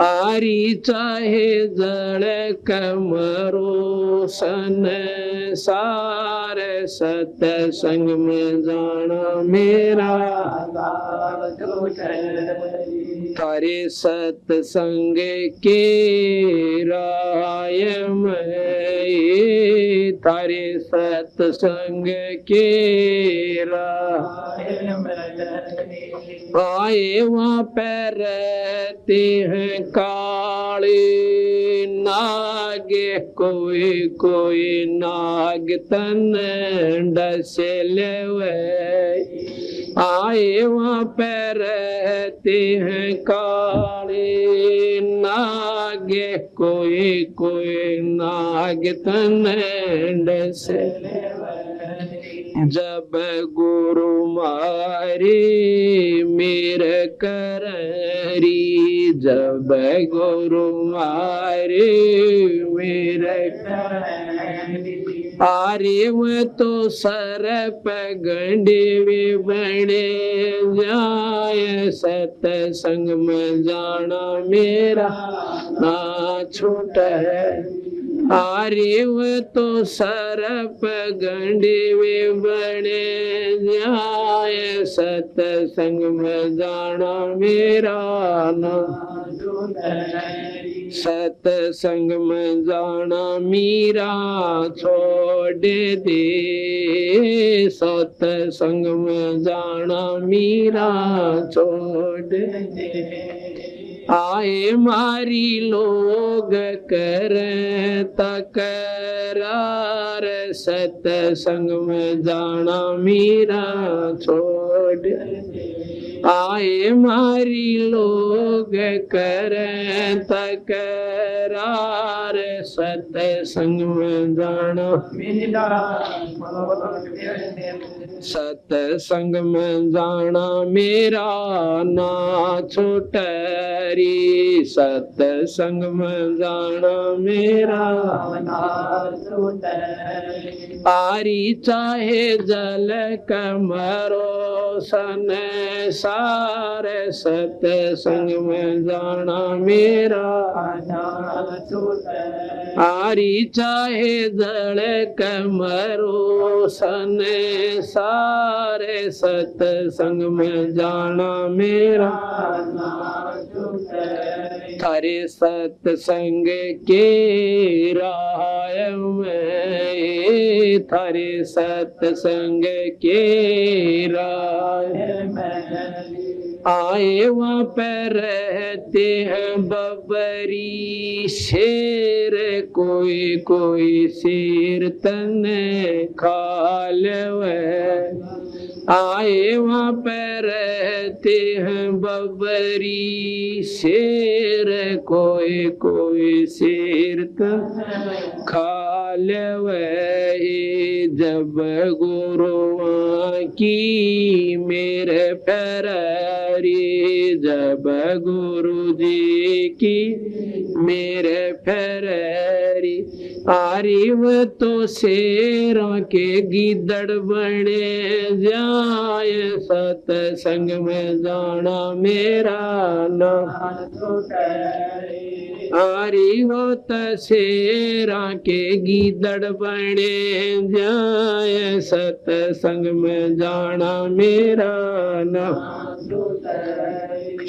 आरी चाहे जड़ कमरो सन सारे सत्संग में जाना मेरा तारे सत्संग के राय में तारे सत्संग के राय आए वहाँ पर रहते हैं काले नागे कोई कोई नाग तन डसे लेवे आए वहाँ पर रहते हैं काले नागे कोई कोई नाग तन डसे जब गुरु मारे मेरे कररी जब गुरु मारे मेरे आरे वो तो सर पगंडे वे बने जाए सत्संग में जाना मेरा ना छोटा है आरे वो तो सरप गंडे वे बने जाए सत्संग में जाना मेरा ना सत्संग में जाना मीरा छोड़ दे सत्संग में जाना मीरा छोड़ दे आए मारी लोग कर तकरार सत्संग में जाना मीरा छोड़ आए मारी लोग कर तकरार सत्संग में जाना सत्संग में जाना मेरा ना छोटरी सत्संग में जाना मेरा आरी चाहे जल कमरो सन सारे सत्संग में जाना मेरा आरी चाहे जल कमरो सन सारे सत्संग में जाना मेरा थारे सत्संग के राय में थारे सत्संग के राय में आए वहाँ पर रहते हैं बबरी शेर कोई कोई शेर तन खा लेवे आए वहाँ पर रहते हैं बबरी शेर कोई कोई शेर तन खा लेवे जब गुरुआ की मेरे फरारी जब गुरु जी की मेरे फरारी आरी वो तो शेरों के गिदड़ बने जाए सत्संग में जाना मेरा ना आरी वो तो शेरों के गिदड़ बने जाए सत्संग में जाना मेरा ना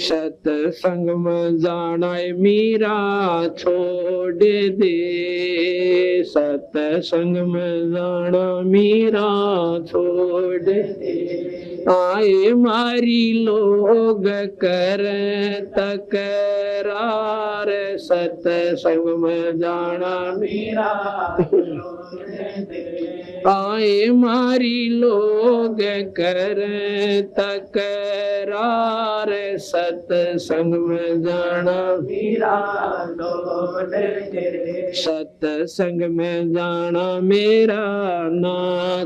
सत्संग में जाना मीरा छोड़ दे, सत्संग में जाना मीरा छोड़ दे। आए मारी लोग कर तकरार, सत्संग में जाना मीरा आए मारी लोग कर तकरार, सत्संग में जाना मीरा सत्संग में जाना मेरा ना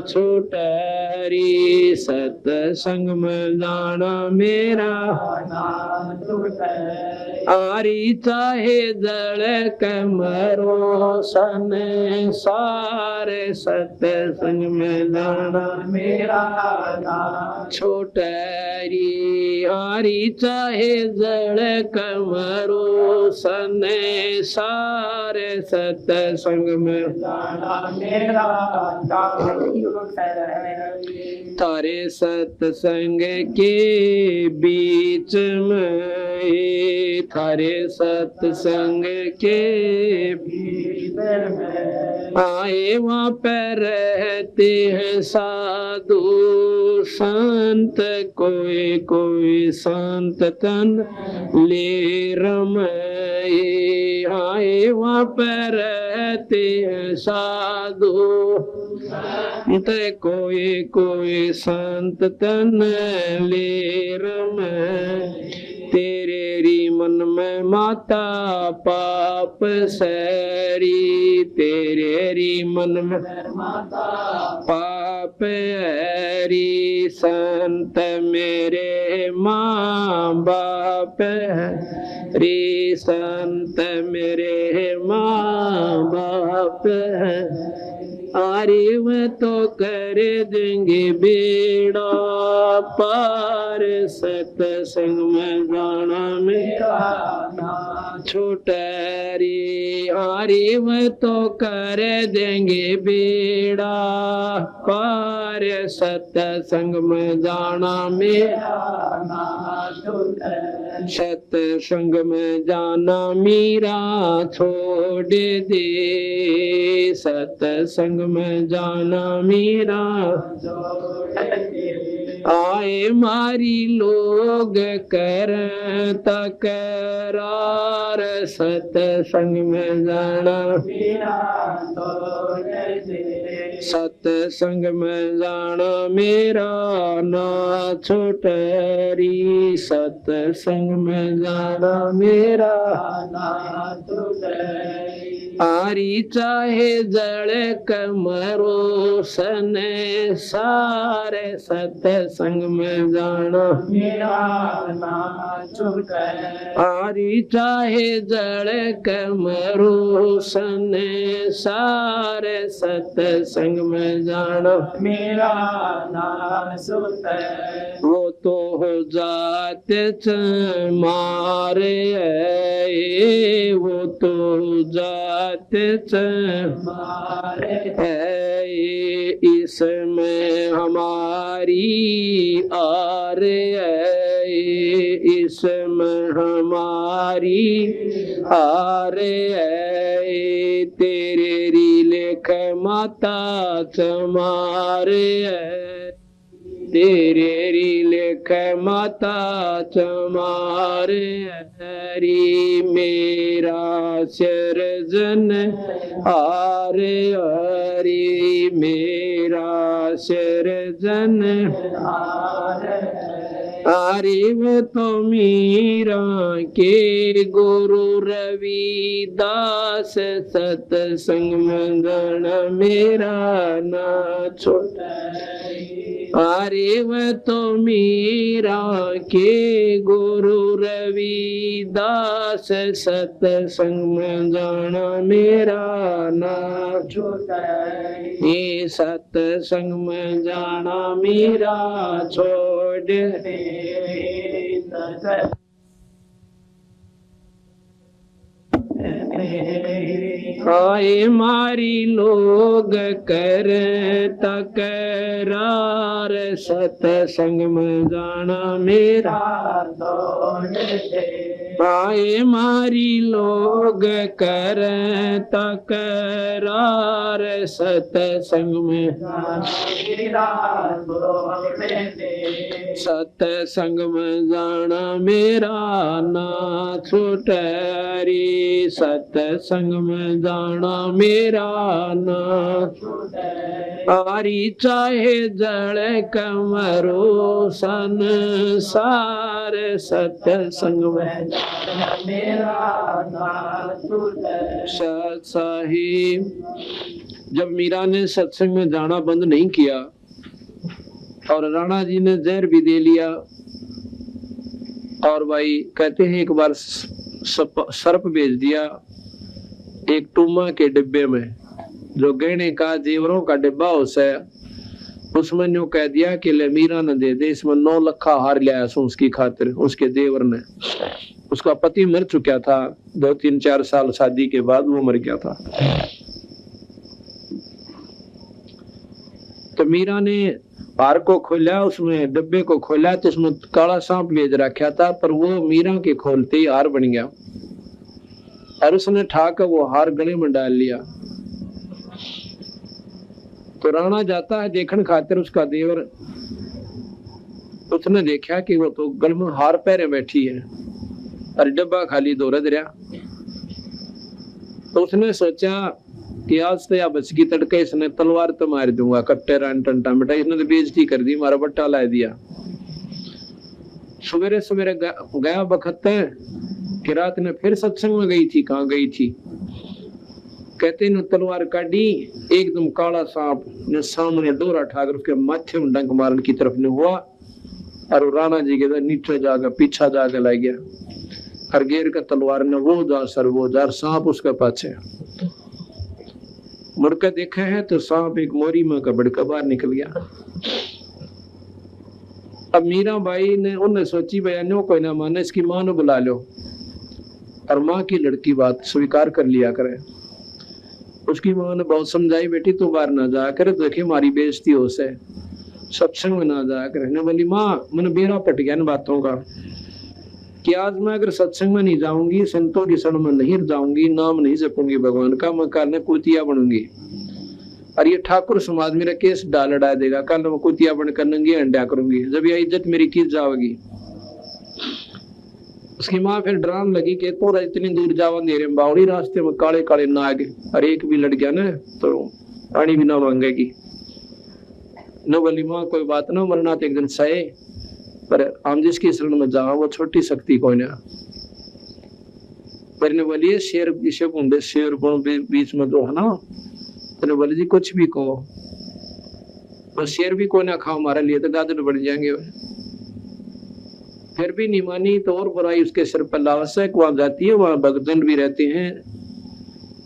छूटरी, सत्संग में जाना मेरा आरी चाहे जल कमरो सन सारे, सत्संग में जाना मेरा छोटरी। आरी चाहे जल कमरो सन सारे, सत्संग में जाना मेरा तारे सत्संग के बीच में, थारे सत्संग के बीच में आए वहाँ पर रहते हैं साधु संत, कोई कोई संत तन ले रमाए। आए वहाँ पर रहते हैं साधु कोई कोई संत तन ले रमाए। तेरे री मन में माता पाप सरी, तेरे री मन में माता पाप हरी, संत मेरे माँ बाप री, संत मेरे माँ बाप आरे वह तो कर देंगे बेड़ा पार, सत्संग में जाना मेरा ना छोटरी। आरे वह तो कर देंगे बेड़ा पार, सत्संग में जाना मेरा ना छोटरी। सत्संग में जाना मीरा छोड़ दे, सत्संग में जाना मीरा आए मारी लोग कर तकरार, सत्संग में जाना सत्संग में जाना मेरा ना छोटरी, सत्संग में जाना मेरा ना छोटरी। आरी चाहे जड़ कमरो सन सारे, सत्संग में जाना मेरा ना छोटरी। आरी चाहे जड़ कमरो सन सारे, सत्संग में जाना मेरा ना छोटरी। वो तो हो जाते मारे है, वो तो जाते मारे है, इसमें हमारी आर है, इसमें हमारी आर है। तेरे री लेख माता चमारे है, तेरे री लेख माता चमारे हरी। मेरा सिरजन आरे हरी, मेरा सिरजन आरे। वो तो मीरा के गुरु रविदास, सत्संग में जाना मेरा ना छोटरी। आरे वह तो मीरा के गुरु रविदास, सत्संग में जाना मेरा ना छोटरी। ये सत्संग में जाना मेरा छोड़ दे, आए मारी लोग कर तकरार सतसंग में जाना मेरा आए मारी लोग कर तकरार सतसंग में सतसंग में जाना मेरा ना छूटरी सतसंग में जाना मेरा ना आरी चाहे जल कमरो संसार सतसंग में साहिब। जब मीरा ने सत्संग में जाना बंद नहीं किया और राणा जी ने जहर भी दे लिया और भाई कहते हैं एक बार सर्प भेज दिया एक टूमा के डिब्बे में जो गहने का जेवरों का डिब्बा होता है उसमें न्यू कह दिया कि ले मीरा ने दे दे इसमें 9 लखा हार लिया उसकी खातिर। उसके देवर ने उसका पति मर चुका था 2-3-4 साल शादी के बाद वो मर गया था। तो मीरा ने हार को खोला उसमें डिब्बे को खोला तो उसमें काला सांप भेज रखा था पर वो मीरा के खोलते ही हार बन गया और उसने ठाकर वो हार गले में डाल लिया। तो राणा जाता है देखने खातिर उसका देवर उसने देखा कि वो तो गल में हार पहरे बैठी है और डब्बा खाली दौड़द रहा। तो उसने सोचा कि आज तो या बच की तड़के इसने तलवार तो मार दूंगा कट्टे रान टंटा बेटा इसने तो बेइज्जती कर दी मारा बट्टा ला दिया। सवेरे सवेरे गया बखत कि रात ने फिर सत्संग में गई थी। कहाँ गई थी कहते न तलवार काटी एकदम काला सांप ने सामने डोरा ठाकर उसके माथे में डंक मारने की तरफ ने हुआ और राणा जी के नीचे जाकर पीछा जाकर ला गया और गेर का तलवार ने वो जार सांप उसके पाछे मुड़कर देखा है तो सांप एक मोरी में कबड़ का बाहर निकल गया। अब मीरा बाई ने उन्हें सोची बयानों कोई ना माने इसकी मां ने बुला लो और माँ की लड़की बात स्वीकार कर लिया करे। उसकी माँ ने बहुत समझाई बेटी तू बाहर ना जा कर देखे हमारी बेइज्जती हो से सत्संग में ना जा कर। बोली माँ मैंने बेरा पट गया इन बातों का कि आज मैं अगर सत्संग में नहीं जाऊंगी संतों की शरण में नहीं जाऊंगी नाम नहीं जपूंगी भगवान का मैं कल कुतिया बनूंगी और ये ठाकुर समाज मेरा केस डाल देगा कल मैं कुतिया बनकर नंगी अंडा करूंगी जब ये इज्जत मेरी की जाएगी। उसकी माँ फिर डराने लगी कि तो इतनी दूर जावा अंधेरे में बावड़ी रास्ते में काले काले नाग और एक भी लड़ गया ना तो पानी भी ना मांगेगी न। बोली माँ कोई बात ना मरना तो एक दिन सहे पर हम जिसकी शरण में जाओ वो छोटी शक्ति कोई ना। पर ने बोलिए शेर किसे कुंडे शेर बीच में जो है ना तो बोले जी कुछ भी कहो बस शेर भी कोई ना खाओ हमारे लिए तो गाजर बढ़ जाएंगे। फिर भी नहीं मानी तो और बुराई उसके सिर पर लावसक वहां जाती है वहां भगदन भी रहते हैं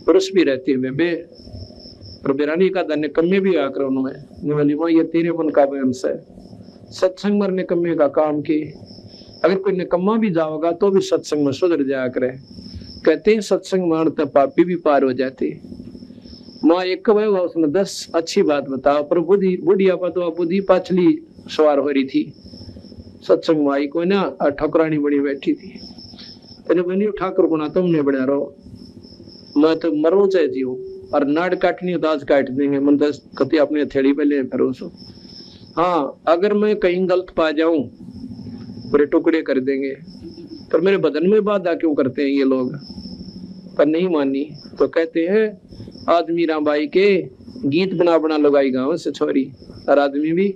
पुरुष भी रहते हैं बेबे और बिरानी का धन्य कम्मे भी आकर उन्होंने बोली माँ ये तेरे मन का वंश है सत्संग में निकम्मे का काम की अगर कोई निकम्मा भी जाओगा तो भी सत्संग में सुधर जाया करे। कहते हैं सत्संग मानते पापी भी पार हो जाते। माँ एक हुआ उसने 10 अच्छी बात बताओ पर बुढ़िया पर तो बुद्धि पाछली सवार हो रही थी सत्संग में आई कोई ना ठकुरानी बड़ी बैठी थी तेने बनी ठाकुर गुना तुमने बना रहो मैं तो मरो चाहे जीव और नाड़ काटनी तो आज काट देंगे मन तो कति अपनी हथेली पे ले फिर हाँ अगर मैं कहीं गलत पा जाऊं पूरे टुकड़े कर देंगे पर मेरे बदन में बाधा क्यों करते हैं ये लोग। पर नहीं मानी तो कहते हैं आज मीरा बाई के गीत बना बना लगाई गाँव से छोरी और आदमी भी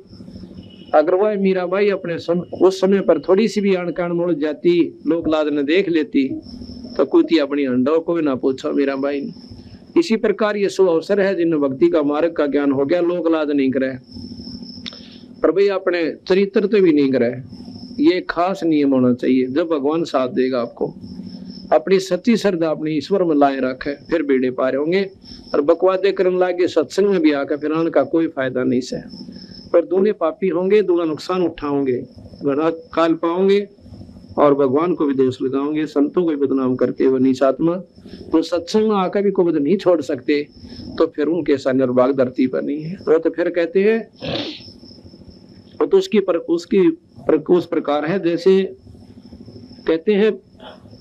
अगर वह मीरा बाई अपने उस समय पर थोड़ी सी भी अणकान मुड़ जाती लोक लाद ने देख लेती तो कुती अपनी अंडो को भी ना पूछो मीरा बाई ने। इसी प्रकार ये शुभ अवसर है जिन्हें भक्ति का मार्ग का ज्ञान हो गया लोक लाद नहीं करे पर भाई अपने चरित्र तो भी नहीं करे। ये खास नियम होना चाहिए जब भगवान साथ देगा आपको अपनी सच्ची श्रद्धा अपनी ईश्वर में लाए रखे फिर बेड़े पार होंगे और बकवादे करने लागे सत्संग में भी आकर फिर आने का कोई फायदा नहीं से पर दूल्हे पापी होंगे दूल्हा नुकसान उठाओगे घना काल पाओगे और भगवान को भी दोष लगाओगे, संतों को भी बदनाम करते हो नीच आत्मा, तो सत्संग में आकर भी को नहीं छोड़ सकते, तो फिर उनके साथ निर्भाग धरती पर नहीं है। वो तो फिर कहते हैं तो उस प्रकार है जैसे कहते हैं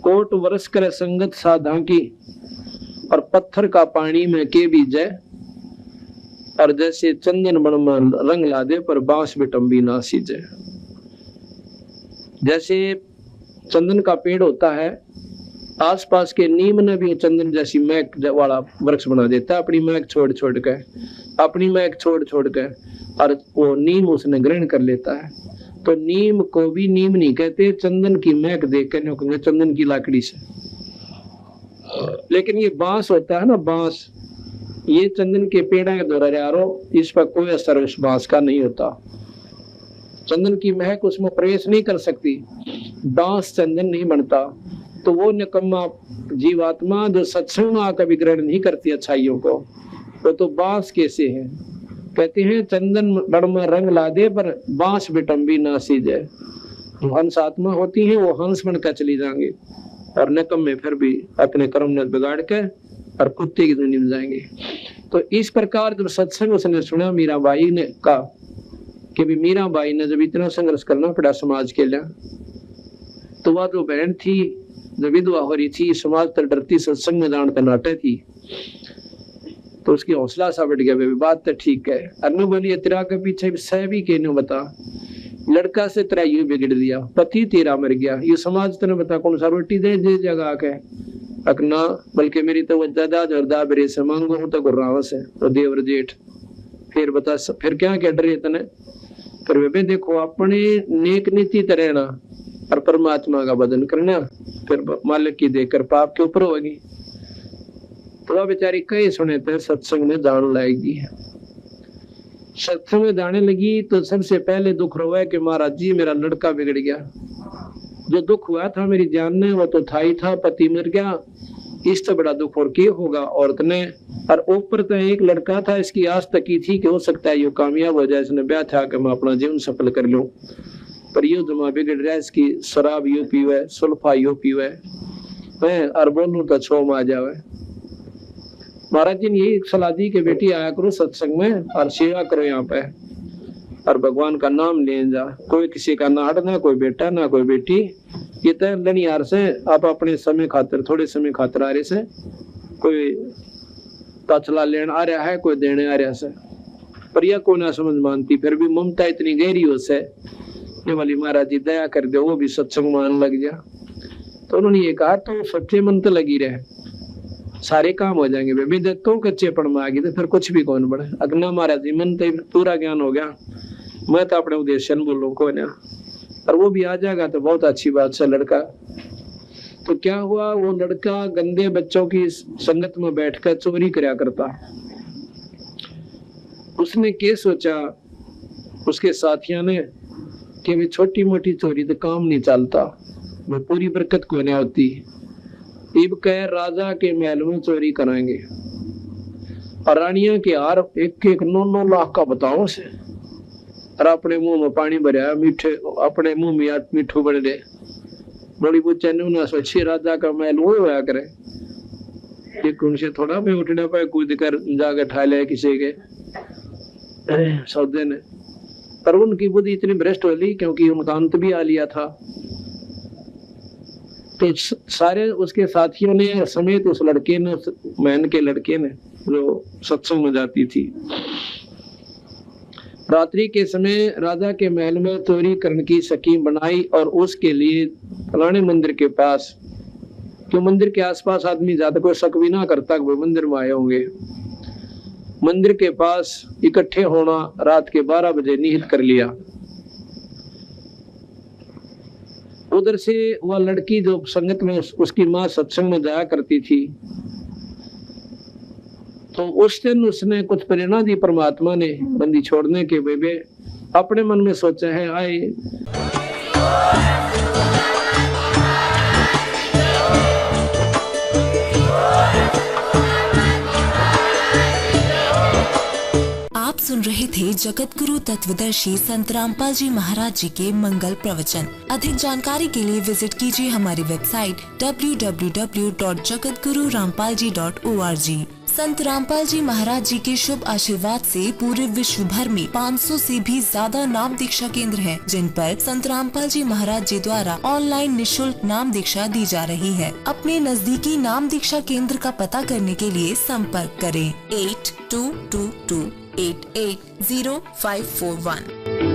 कोट वर्ष कर संगत साधा की और पत्थर का पानी में के बीजे, और जैसे चंदन बन में रंग ला दे पर बांस बिटम्बी ना सीजे। जैसे चंदन का पेड़ होता है, आसपास के नीम ने भी चंदन जैसी महक वाला वृक्ष बना देता है, अपनी महक छोड़ छोड़ के और वो नीम उसने ग्रहण कर लेता है। तो नीम को भी नीम नहीं कहते, चंदन की महक देख कर कहेंगे चंदन की लाकड़ी से। लेकिन ये बांस होता है ना, बांस, ये चंदन के पेड़ के द्वारा यारो, इस पर कोई असर उस बांस का नहीं होता, चंदन की महक उसमें प्रवेश नहीं कर सकती, बांस चंदन नहीं बनता। तो वो निकम्मा जीवात्मा जो सत्संग में आकर भी ग्रहण नहीं करती अच्छाइयों को, तो बांस कैसे है? कहते हैं चंदन बड़ में रंग ला दे पर बांस बिटम्बी ना सीजे। हंस आत्मा होती है, वो हंस बनकर चली जाएंगे और निकम में फिर भी अपने कर्म ने बिगाड़ के और कुत्ते की दुनिया में जाएंगे। तो इस प्रकार जब सत्संग उसने सुना मीराबाई ने कहा कि भी मीराबाई ने जब इतना संघर्ष करना पड़ा समाज के लिए, तो वह जो बहन थी जो विधवा हो रही थी, समाज तर डरती, सत्संग में जान नाटे थी, तो उसकी हौसला सा बढ़ गया, बात तो ठीक है। अनु बोलिए तेरा के पीछे सह भी कहने बता, लड़का से तेरा यू बिगड़ दिया, पति तेरा मर गया, ये समाज तेने बता कौन सा रोटी दे जगह के अकना, बल्कि मेरी तो दादा जोरदा बरे से मांगो हूं तो गुर्राव से तो देवर जेठ, फिर बता फिर क्या कह डरे तने। पर वे देखो अपने नेक नीति तरहना और परमात्मा का बदन करना, फिर मालिक की देकर पाप के ऊपर होगी। तो बेचारी कई सुने थे सत्संग में जान लाएगी, सत्संग में जाने लगी तो सबसे पहले दुख रोया कि महाराज जी मेरा लड़का बिगड़ गया। जो दुख हुआ था मेरी जान ने वो तो था ही था, पति मर गया, इससे बड़ा दुख और क्या होगा औरत ने। और ऊपर तो एक लड़का था, इसकी आस तक की थी कि हो सकता है ये कामयाब हो जाए, इसने ब्याह था कि मैं अपना जीवन सफल कर लूं, पर ये जमा बिगड़ रहा है, इसकी शराब यो पीवे, सुल्फा यो पीवे, और बोलूं तो छोम आ जावे। महाराज जी ने यही सलाह दी कि बेटी आया करो सत्संग में और सेवा करो यहाँ पे, और भगवान का नाम ले जा, कोई किसी का ना हटना, कोई बेटा ना कोई बेटी, ये तो लनियार से आप अपने समय खातिर, थोड़े समय खातिर आ रहे से, कोई ताचला लेने आ रहा है, कोई देने आ रहा से, पर यह को ना समझ मानती, फिर भी ममता इतनी गहरी हो से ये वाली महाराज जी दया कर दो, वो भी सत्संग मान लग जा। तो उन्होंने ये कहा तो सच्चे मन तो लगी रहे, सारे काम हो जाएंगे। बेबी तो कच्चे पड़ में आ गई तो फिर कुछ भी कौन बढ़े। अगना महाराज जी मन तो पूरा ज्ञान हो गया, मैं तो अपने उद्देश्य बोलूं को ना, और वो भी आ जाएगा तो बहुत अच्छी बात से लड़का। तो क्या हुआ, वो लड़का गंदे बच्चों की संगत में बैठकर चोरी करया करता। उसने क्या सोचा उसके साथियों ने कि भी छोटी मोटी चोरी तो काम नहीं चलता, वो पूरी बरकत को नहीं होती, इब कह राजा के महल में चोरी कराएंगे और रानिया के हार 1-1 9 लाख का बताओ से, और अपने मुंह में पानी भरा, मीठे अपने मुंह में मीठू बन रहे, बड़ी बुच्चे ने सोची राजा का महल वो होया करे, एक उनसे थोड़ा भी उठने पाए, कूद कर जाकर ठा ले किसी के सौदे ने। पर उनकी बुद्धि इतनी भ्रष्ट हो ली क्योंकि उनका अंत भी आ लिया था। तो सारे उसके साथियों ने समेत उस लड़के ने, मैन के लड़के ने जो सत्संग में जाती थी, रात्रि के समय राजा के महल में चोरी करने की स्कीम बनाई और उसके लिए रानी मंदिर के पास, क्यों मंदिर के आसपास आदमी ज्यादा कोई शक भी ना करता वो मंदिर में आए होंगे, मंदिर के पास इकट्ठे होना रात के 12 बजे निहित कर लिया। उधर से वह लड़की जो संगत में उसकी माँ सत्संग में जाया करती थी, तो उस दिन उसने कुछ प्रेरणा दी परमात्मा ने बंदी छोड़ने के बेबे, अपने मन में सोचा है आए आप सुन रहे थे जगत गुरु तत्वदर्शी संत रामपाल जी महाराज जी के मंगल प्रवचन। अधिक जानकारी के लिए विजिट कीजिए हमारी वेबसाइट www.jagatgururampalji.org। संत रामपाल जी महाराज जी के शुभ आशीर्वाद से पूरे विश्व भर में 500 से भी ज्यादा नाम दीक्षा केंद्र हैं, जिन पर संत रामपाल जी महाराज जी द्वारा ऑनलाइन निशुल्क नाम दीक्षा दी जा रही है। अपने नजदीकी नाम दीक्षा केंद्र का पता करने के लिए संपर्क करें 8222880541।